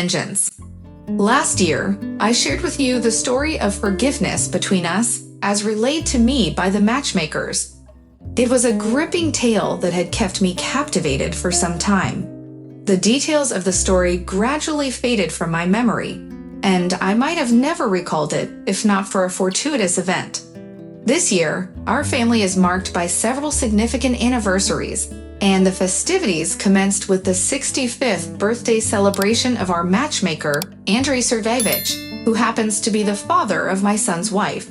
Vengeance. Last year, I shared with you the story of forgiveness between us as relayed to me by the matchmakers. It was a gripping tale that had kept me captivated for some time. The details of the story gradually faded from my memory, and I might have never recalled it if not for a fortuitous event. This year, our family is marked by several significant anniversaries, and the festivities commenced with the 65th birthday celebration of our matchmaker, Andrei Sergeyevich, who happens to be the father of my son's wife.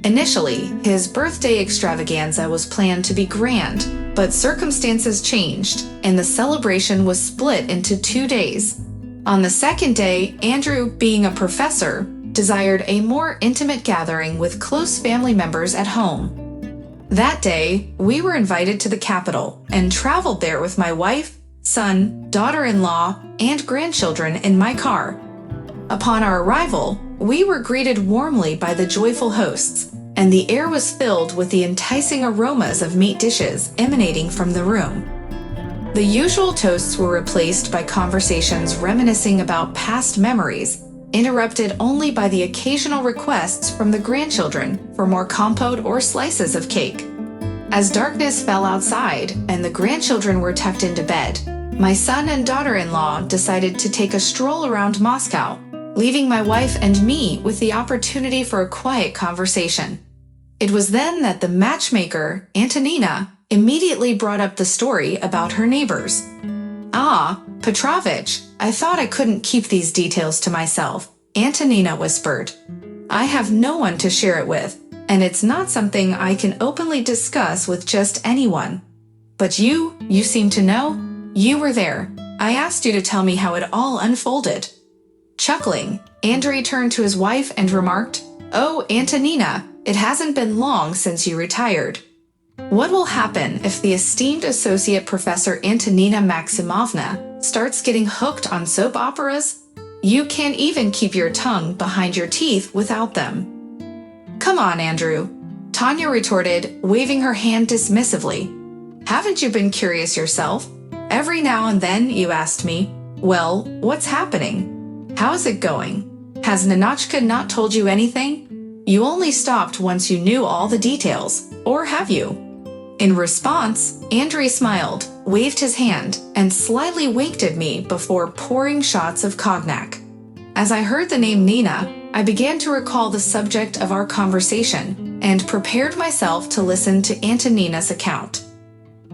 Initially, his birthday extravaganza was planned to be grand, but circumstances changed, and the celebration was split into 2 days. On the second day, Andrew, being a professor, desired a more intimate gathering with close family members at home. That day, we were invited to the capital and traveled there with my wife, son, daughter-in-law, and grandchildren in my car. Upon our arrival, we were greeted warmly by the joyful hosts, and the air was filled with the enticing aromas of meat dishes emanating from the room. The usual toasts were replaced by conversations reminiscing about past memories, interrupted only by the occasional requests from the grandchildren for more compote or slices of cake. As darkness fell outside and the grandchildren were tucked into bed, my son and daughter-in-law decided to take a stroll around Moscow, leaving my wife and me with the opportunity for a quiet conversation. It was then that the matchmaker, Antonina, immediately brought up the story about her neighbors. "Ah, Petrovich, I thought I couldn't keep these details to myself," Antonina whispered. "I have no one to share it with, and it's not something I can openly discuss with just anyone. But you seem to know. You were there. I asked you to tell me how it all unfolded." Chuckling, Andrei turned to his wife and remarked, "Oh, Antonina, it hasn't been long since you retired. What will happen if the esteemed associate professor Antonina Maximovna starts getting hooked on soap operas? You can't even keep your tongue behind your teeth without them." "Come on, Andrew," Tanya retorted, waving her hand dismissively. "Haven't you been curious yourself? Every now and then you asked me, 'Well, what's happening? How's it going? Has Ninotchka not told you anything?' You only stopped once you knew all the details, or have you?" In response, Andrei smiled, waved his hand, and slightly winked at me before pouring shots of cognac. As I heard the name Nina, I began to recall the subject of our conversation and prepared myself to listen to Antonina's account.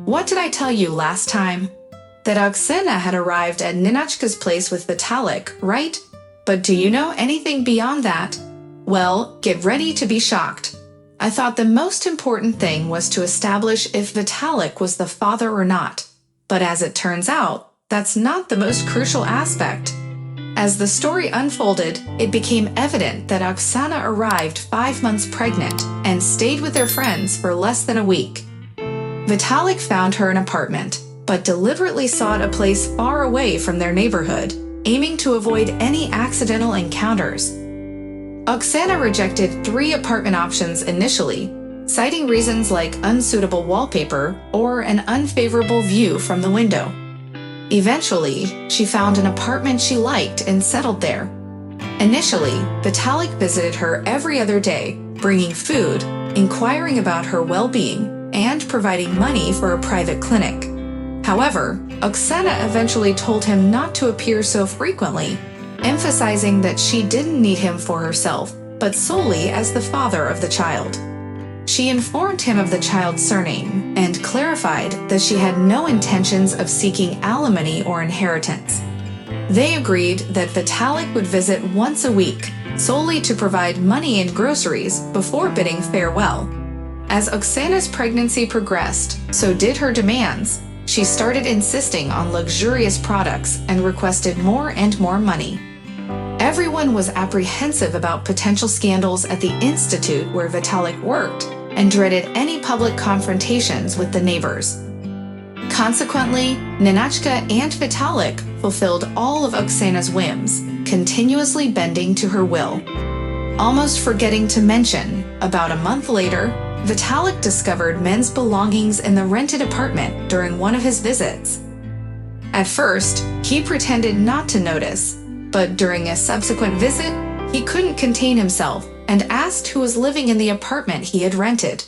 "What did I tell you last time? That Oksana had arrived at Ninotchka's place with Vitalik, right? But do you know anything beyond that? Well, get ready to be shocked. I thought the most important thing was to establish if Vitalik was the father or not. But as it turns out, that's not the most crucial aspect. As the story unfolded, it became evident that Oksana arrived 5 months pregnant and stayed with their friends for less than a week. Vitalik found her an apartment, but deliberately sought a place far away from their neighborhood, aiming to avoid any accidental encounters. Oksana rejected 3 apartment options initially, citing reasons like unsuitable wallpaper or an unfavorable view from the window. Eventually, she found an apartment she liked and settled there. Initially, Vitalik visited her every other day, bringing food, inquiring about her well-being, and providing money for a private clinic. However, Oksana eventually told him not to appear so frequently, emphasizing that she didn't need him for herself, but solely as the father of the child. She informed him of the child's surname and clarified that she had no intentions of seeking alimony or inheritance. They agreed that Vitalik would visit once a week, solely to provide money and groceries before bidding farewell. As Oksana's pregnancy progressed, so did her demands. She started insisting on luxurious products and requested more and more money. Everyone was apprehensive about potential scandals at the institute where Vitalik worked and dreaded any public confrontations with the neighbors. Consequently, Ninotchka and Vitalik fulfilled all of Oksana's whims, continuously bending to her will. Almost forgetting to mention, about a month later, Vitalik discovered men's belongings in the rented apartment during one of his visits. At first, he pretended not to notice, But during a subsequent visit, he couldn't contain himself and asked who was living in the apartment he had rented.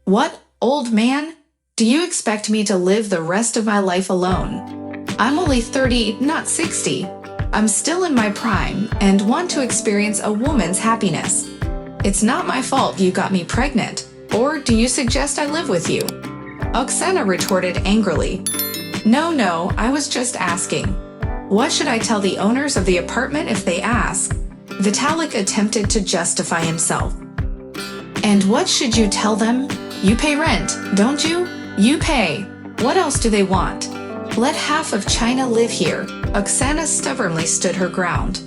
"What, old man? Do you expect me to live the rest of my life alone? I'm only 30, not 60. I'm still in my prime and want to experience a woman's happiness. It's not my fault you got me pregnant, or do you suggest I live with you?" Oksana retorted angrily. No, I was just asking. What should I tell the owners of the apartment if they ask?" Vitalik attempted to justify himself. "And what should you tell them? You pay rent, don't you? You pay. What else do they want? Let half of China live here." Oksana stubbornly stood her ground.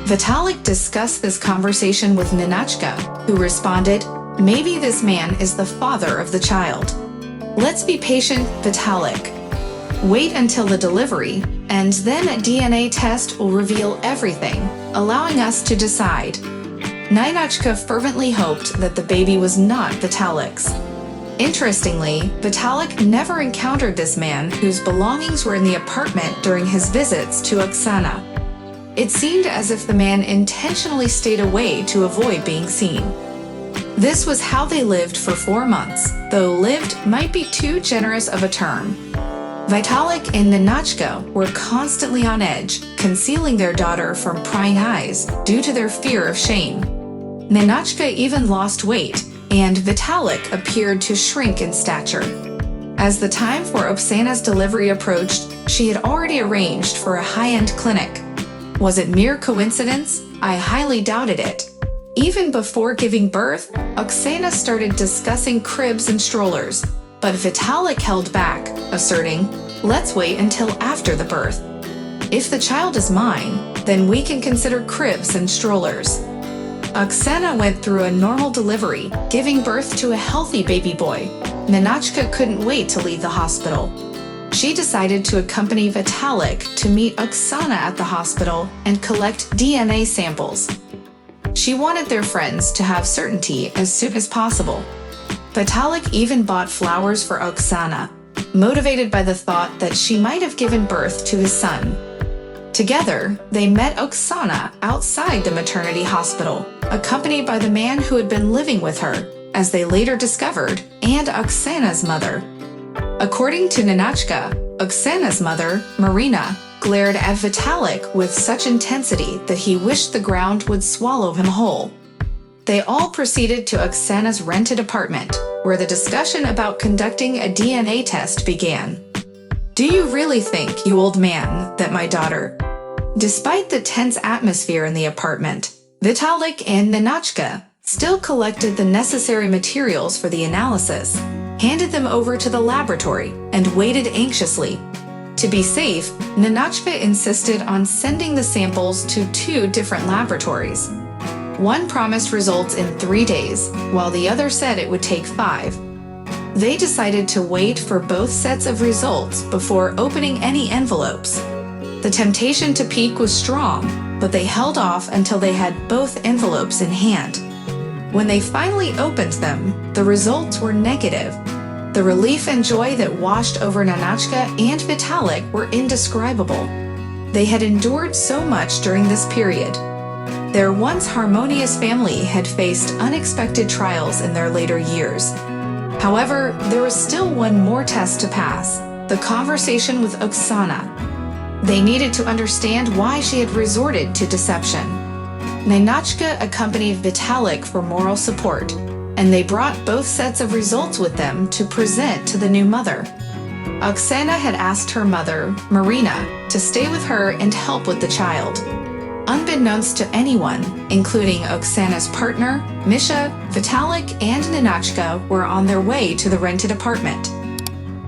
Vitalik discussed this conversation with Ninotchka, who responded, "Maybe this man is the father of the child. Let's be patient, Vitalik. Wait until the delivery, and then a DNA test will reveal everything, allowing us to decide." Ninotchka fervently hoped that the baby was not Vitalik's. Interestingly, Vitalik never encountered this man whose belongings were in the apartment during his visits to Oksana. It seemed as if the man intentionally stayed away to avoid being seen. This was how they lived for 4 months, though lived might be too generous of a term. Vitalik and Ninotchka were constantly on edge, concealing their daughter from prying eyes due to their fear of shame. Ninotchka even lost weight, and Vitalik appeared to shrink in stature. As the time for Oksana's delivery approached, she had already arranged for a high-end clinic. Was it mere coincidence? I highly doubted it. Even before giving birth, Oksana started discussing cribs and strollers, but Vitalik held back, asserting, "Let's wait until after the birth. If the child is mine, then we can consider cribs and strollers." Oksana went through a normal delivery, giving birth to a healthy baby boy. Ninotchka couldn't wait to leave the hospital. She decided to accompany Vitalik to meet Oksana at the hospital and collect DNA samples. She wanted their friends to have certainty as soon as possible. Vitalik even bought flowers for Oksana, motivated by the thought that she might have given birth to his son. Together, they met Oksana outside the maternity hospital, accompanied by the man who had been living with her, as they later discovered, and Oksana's mother. According to Ninotchka, Oksana's mother, Marina, glared at Vitalik with such intensity that he wished the ground would swallow him whole. They all proceeded to Oksana's rented apartment, where the discussion about conducting a DNA test began. "Do you really think, you old man, that my daughter—" Despite the tense atmosphere in the apartment, Vitalik and Ninotchka still collected the necessary materials for the analysis, handed them over to the laboratory, and waited anxiously. To be safe, Ninotchka insisted on sending the samples to 2 different laboratories. One promised results in 3 days, while the other said it would take 5. They decided to wait for both sets of results before opening any envelopes. The temptation to peek was strong, but they held off until they had both envelopes in hand. When they finally opened them, the results were negative. The relief and joy that washed over Ninotchka and Vitalik were indescribable. They had endured so much during this period. Their once harmonious family had faced unexpected trials in their later years. However, there was still one more test to pass: the conversation with Oksana. They needed to understand why she had resorted to deception. Ninotchka accompanied Vitalik for moral support, and they brought both sets of results with them to present to the new mother. Oksana had asked her mother, Marina, to stay with her and help with the child. Unbeknownst to anyone, including Oksana's partner, Misha, Vitalik, and Ninotchka were on their way to the rented apartment.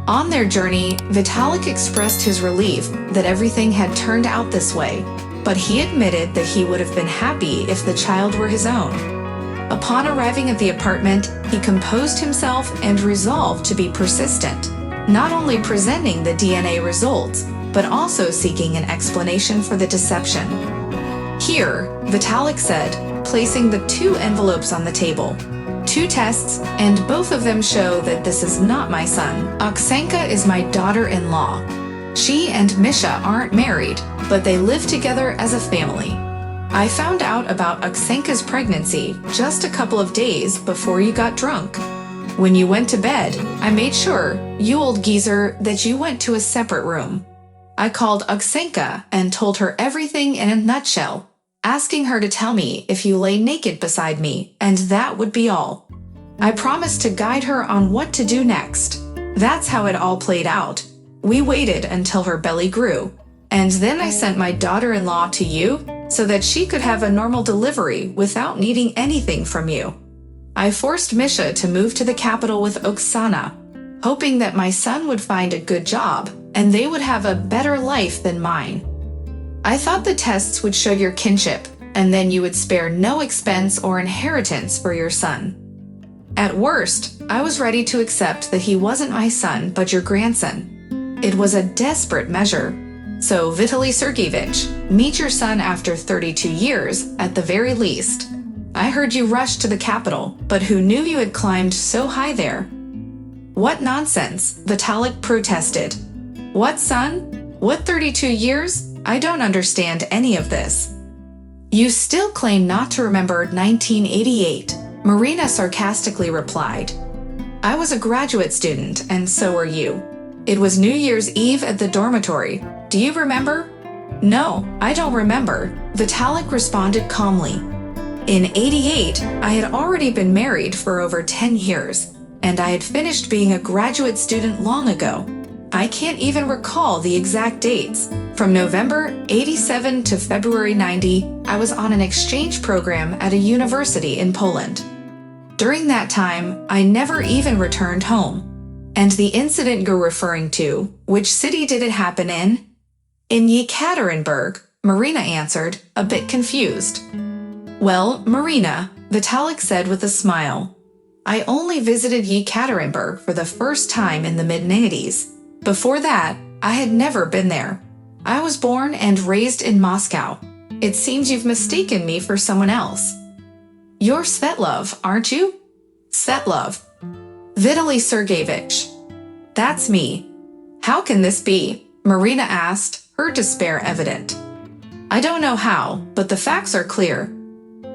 On their journey, Vitalik expressed his relief that everything had turned out this way, but he admitted that he would have been happy if the child were his own. Upon arriving at the apartment, he composed himself and resolved to be persistent, not only presenting the DNA results, but also seeking an explanation for the deception. "Here," Vitalik said, placing the 2 envelopes on the table. "2 tests, and both of them show that this is not my son. Oksanka is my daughter-in-law. She and Misha aren't married, but they live together as a family. I found out about Oksenka's pregnancy just a couple of days before you got drunk. When you went to bed, I made sure, you old geezer, that you went to a separate room. I called Oksenka and told her everything in a nutshell, asking her to tell me if you lay naked beside me, and that would be all. I promised to guide her on what to do next. That's how it all played out. We waited until her belly grew, and then I sent my daughter-in-law to you so that she could have a normal delivery without needing anything from you. I forced Misha to move to the capital with Oksana, hoping that my son would find a good job and they would have a better life than mine. I thought the tests would show your kinship, and then you would spare no expense or inheritance for your son. At worst, I was ready to accept that he wasn't my son but your grandson. It was a desperate measure. So, Vitaly Sergeyevich, meet your son after 32 years, at the very least. I heard you rushed to the capital, but who knew you had climbed so high there? What nonsense, Vitalik protested. What son? What 32 years? I don't understand any of this. You still claim not to remember 1988, Marina sarcastically replied. I was a graduate student, and so were you. It was New Year's Eve at the dormitory. Do you remember? No, I don't remember, Vitalik responded calmly. In '88, I had already been married for over 10 years, and I had finished being a graduate student long ago. I can't even recall the exact dates. From November '87 to February '90, I was on an exchange program at a university in Poland. During that time, I never even returned home. And the incident you're referring to, which city did it happen in? In Yekaterinburg, Marina answered, a bit confused. Well, Marina, Vitalik said with a smile. I only visited Yekaterinburg for the first time in the mid-90s. Before that, I had never been there. I was born and raised in Moscow. It seems you've mistaken me for someone else. You're Svetlov, aren't you? Svetlov. Vitaly Sergeyevich. That's me. How can this be? Marina asked, her despair evident. I don't know how, but the facts are clear.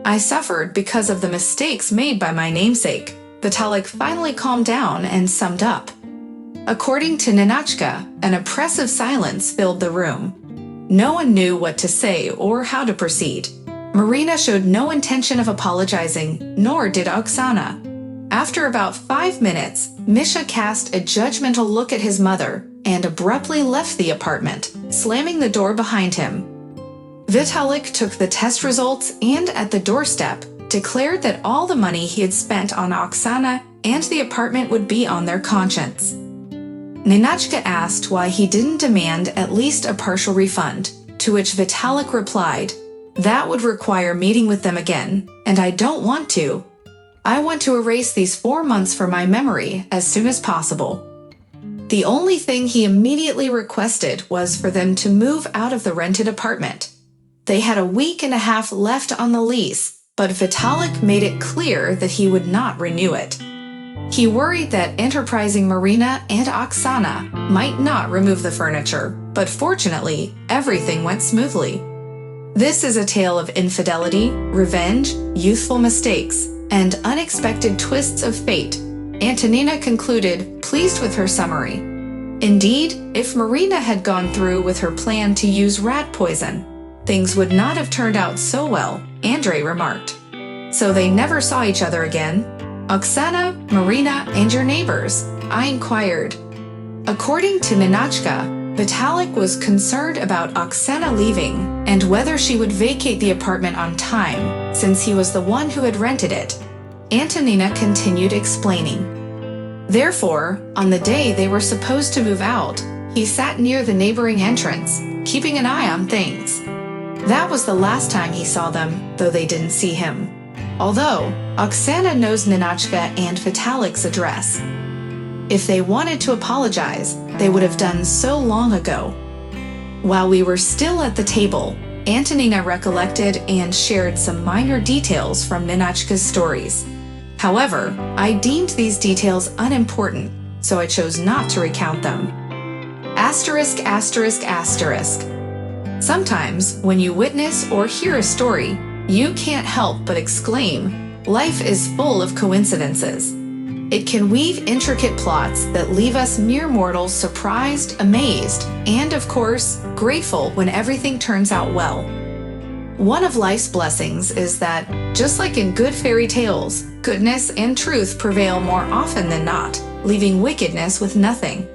I suffered because of the mistakes made by my namesake. Vitalik finally calmed down and summed up. According to Ninotchka, an oppressive silence filled the room. No one knew what to say or how to proceed. Marina showed no intention of apologizing, nor did Oksana. After about 5 minutes, Misha cast a judgmental look at his mother and abruptly left the apartment, slamming the door behind him. Vitalik took the test results and, at the doorstep, declared that all the money he had spent on Oksana and the apartment would be on their conscience. Ninotchka asked why he didn't demand at least a partial refund, to which Vitalik replied, that would require meeting with them again, and I don't want to. I want to erase these 4 months from my memory as soon as possible. The only thing he immediately requested was for them to move out of the rented apartment. They had a week and a half left on the lease, but Vitalik made it clear that he would not renew it. He worried that enterprising Marina and Oksana might not remove the furniture, but fortunately, everything went smoothly. This is a tale of infidelity, revenge, youthful mistakes, and unexpected twists of fate, Antonina concluded, pleased with her summary. Indeed, if Marina had gone through with her plan to use rat poison, things would not have turned out so well, Andrei remarked. So they never saw each other again. Oksana, Marina, and your neighbors, I inquired. According to Ninotchka, Vitalik was concerned about Oksana leaving and whether she would vacate the apartment on time, since he was the one who had rented it. Antonina continued explaining. Therefore, on the day they were supposed to move out, he sat near the neighboring entrance, keeping an eye on things. That was the last time he saw them, though they didn't see him. Although, Oksana knows Ninotchka and Vitalik's address. If they wanted to apologize, they would have done so long ago. While we were still at the table, Antonina recollected and shared some minor details from Ninotchka's stories. However, I deemed these details unimportant, so I chose not to recount them. Asterisk, asterisk, asterisk. Sometimes, when you witness or hear a story, you can't help but exclaim, life is full of coincidences. It can weave intricate plots that leave us mere mortals surprised, amazed, and of course, grateful when everything turns out well. One of life's blessings is that, just like in good fairy tales, goodness and truth prevail more often than not, leaving wickedness with nothing.